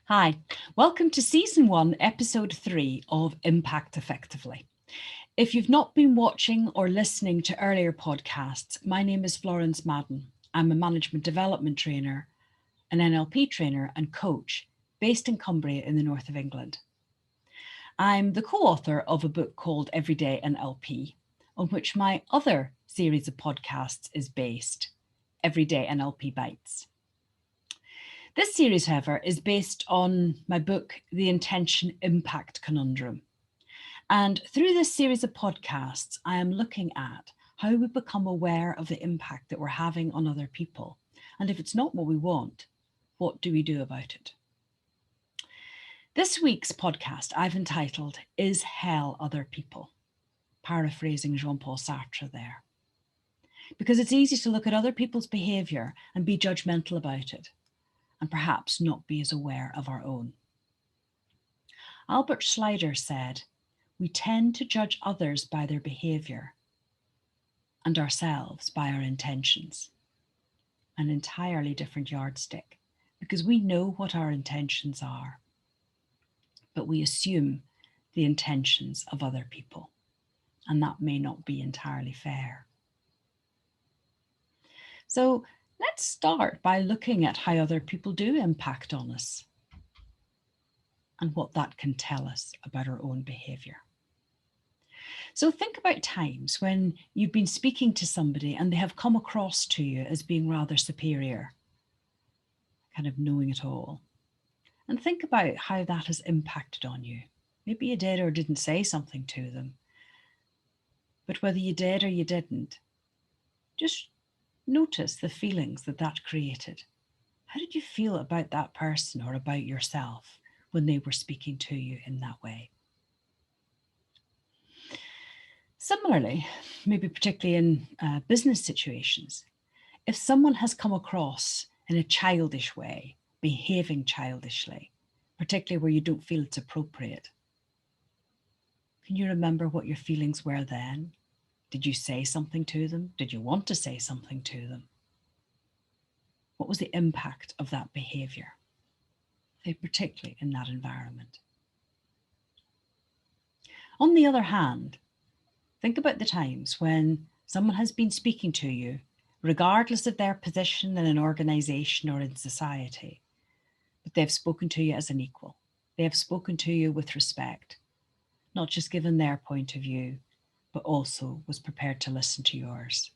Hi, welcome to Season 1, Episode 3 of Impact Effectively. If you've not been watching or listening to earlier podcasts, my name is Florence Madden. I'm a management development trainer, an NLP trainer and coach based in Cumbria in the north of England. I'm the co-author of a book called Everyday NLP, on which my other series of podcasts is based, Everyday NLP Bites. This series, however, is based on my book, The Intention Impact Conundrum. And through this series of podcasts, I am looking at how we become aware of the impact that we're having on other people. And if it's not what we want, what do we do about it? This week's podcast I've entitled, Is Hell Other People? Paraphrasing Jean-Paul Sartre there. Because it's easy to look at other people's behaviour and be judgmental about it, and perhaps not be as aware of our own. Albert Schlieder said, we tend to judge others by their behaviour and ourselves by our intentions. An entirely different yardstick, because we know what our intentions are, but we assume the intentions of other people, and that may not be entirely fair. So let's start by looking at how other people do impact on us and what that can tell us about our own behaviour. So think about times when you've been speaking to somebody and they have come across to you as being rather superior, kind of knowing it all. And think about how that has impacted on you. Maybe you did or didn't say something to them. But whether you did or you didn't, just notice the feelings that that created. How did you feel about that person or about yourself when they were speaking to you in that way? Similarly, maybe particularly in business situations, if someone has come across in a childish way, behaving childishly, particularly where you don't feel it's appropriate, can you remember what your feelings were then? Did you say something to them? Did you want to say something to them? What was the impact of that behaviour, particularly in that environment? On the other hand, think about the times when someone has been speaking to you, regardless of their position in an organisation or in society, but they've spoken to you as an equal. They have spoken to you with respect, not just given their point of view, but also was prepared to listen to yours.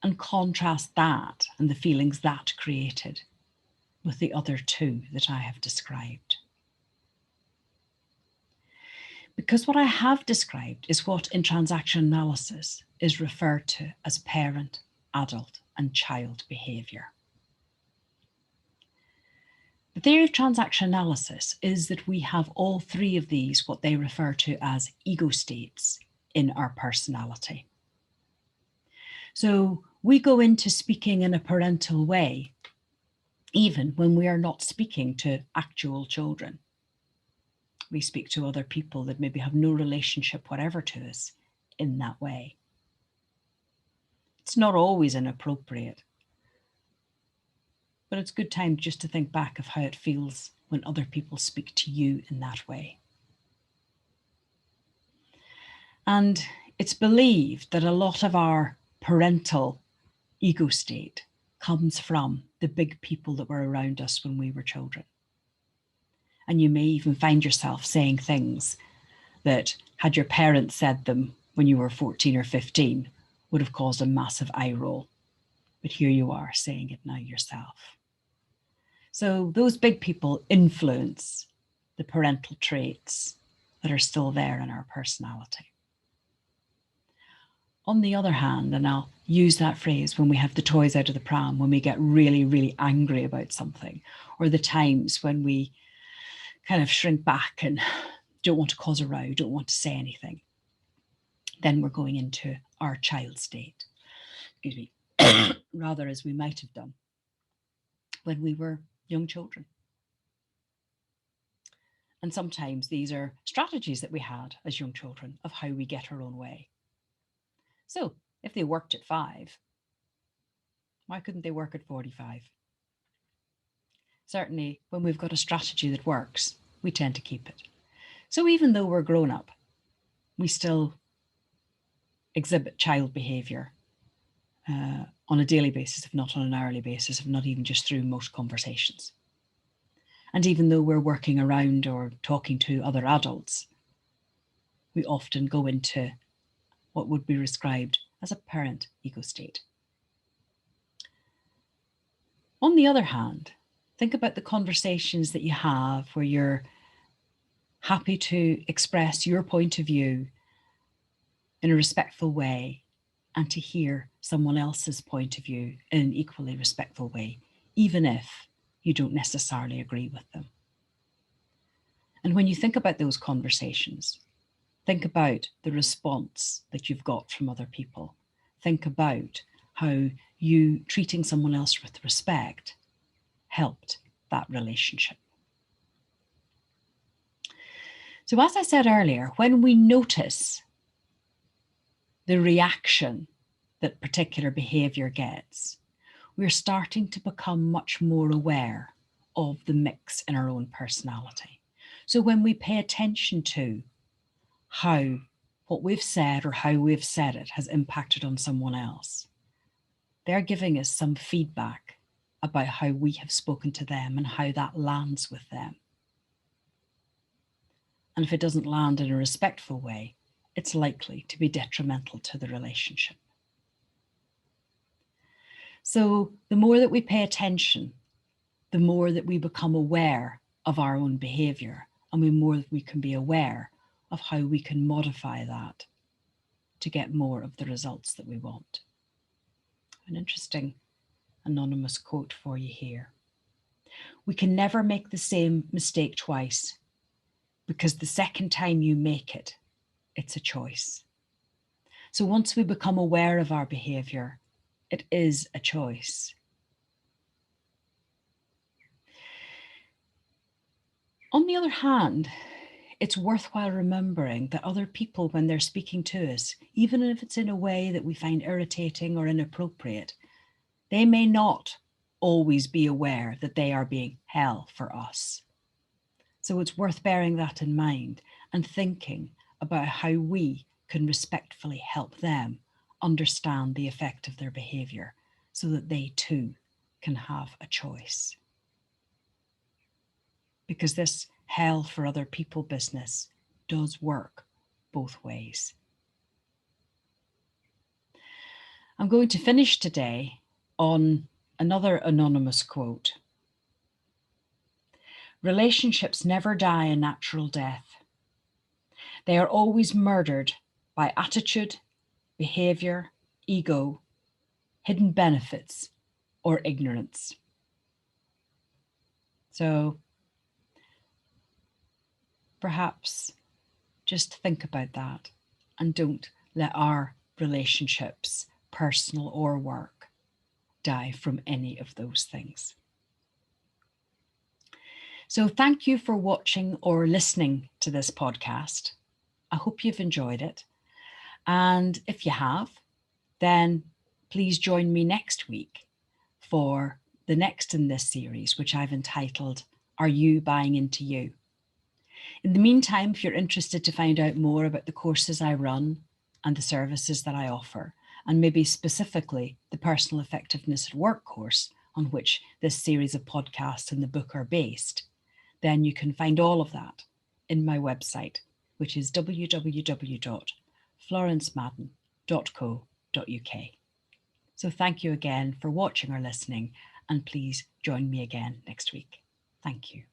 And contrast that and the feelings that created with the other two that I have described. Because what I have described is what in transaction analysis is referred to as parent, adult, and child behaviour. The theory of transaction analysis is that we have all three of these, what they refer to as ego states, in our personality. So we go into speaking in a parental way, even when we are not speaking to actual children. We speak to other people that maybe have no relationship whatever to us in that way. It's not always inappropriate, but it's a good time just to think back of how it feels when other people speak to you in that way. And it's believed that a lot of our parental ego state comes from the big people that were around us when we were children. And you may even find yourself saying things that, had your parents said them when you were 14 or 15, would have caused a massive eye roll. But here you are saying it now yourself. So those big people influence the parental traits that are still there in our personality. On the other hand, and I'll use that phrase when we have the toys out of the pram, when we get really, really angry about something, or the times when we kind of shrink back and don't want to cause a row, don't want to say anything, then we're going into our child state, rather as we might have done when we were young children. And sometimes these are strategies that we had as young children of how we get our own way. So if they worked at 5, why couldn't they work at 45? Certainly, when we've got a strategy that works, we tend to keep it. So even though we're grown up, we still exhibit child behaviour on a daily basis, if not on an hourly basis, if not even just through most conversations. And even though we're working around or talking to other adults, we often go into what would be described as a parent ego state. On the other hand, think about the conversations that you have where you're happy to express your point of view in a respectful way and to hear someone else's point of view in an equally respectful way, even if you don't necessarily agree with them. And when you think about those conversations, think about the response that you've got from other people. Think about how you treating someone else with respect helped that relationship. So as I said earlier, when we notice the reaction that particular behaviour gets, we're starting to become much more aware of the mix in our own personality. So when we pay attention to how what we've said or how we've said it has impacted on someone else, they're giving us some feedback about how we have spoken to them and how that lands with them. And if it doesn't land in a respectful way, it's likely to be detrimental to the relationship. So the more that we pay attention, the more that we become aware of our own behaviour, and the more that we can be aware of how we can modify that to get more of the results that we want. An interesting anonymous quote for you here. We can never make the same mistake twice, because the second time you make it, it's a choice. So once we become aware of our behaviour, it is a choice. On the other hand, it's worthwhile remembering that other people, when they're speaking to us, even if it's in a way that we find irritating or inappropriate, they may not always be aware that they are being hell for us. So it's worth bearing that in mind and thinking about how we can respectfully help them understand the effect of their behaviour so that they too can have a choice. Because this hell for other people business does work both ways. I'm going to finish today on another anonymous quote. Relationships never die a natural death. They are always murdered by attitude, behaviour, ego, hidden benefits, or ignorance. So perhaps just think about that and don't let our relationships, personal or work, die from any of those things. So thank you for watching or listening to this podcast. I hope you've enjoyed it. And if you have, then please join me next week for the next in this series, which I've entitled, Are You Buying Into You? In the meantime, if you're interested to find out more about the courses I run and the services that I offer, and maybe specifically the Personal Effectiveness at Work course on which this series of podcasts and the book are based, then you can find all of that in my website, which is www.florencemadden.co.uk. So thank you again for watching or listening, and please join me again next week. Thank you.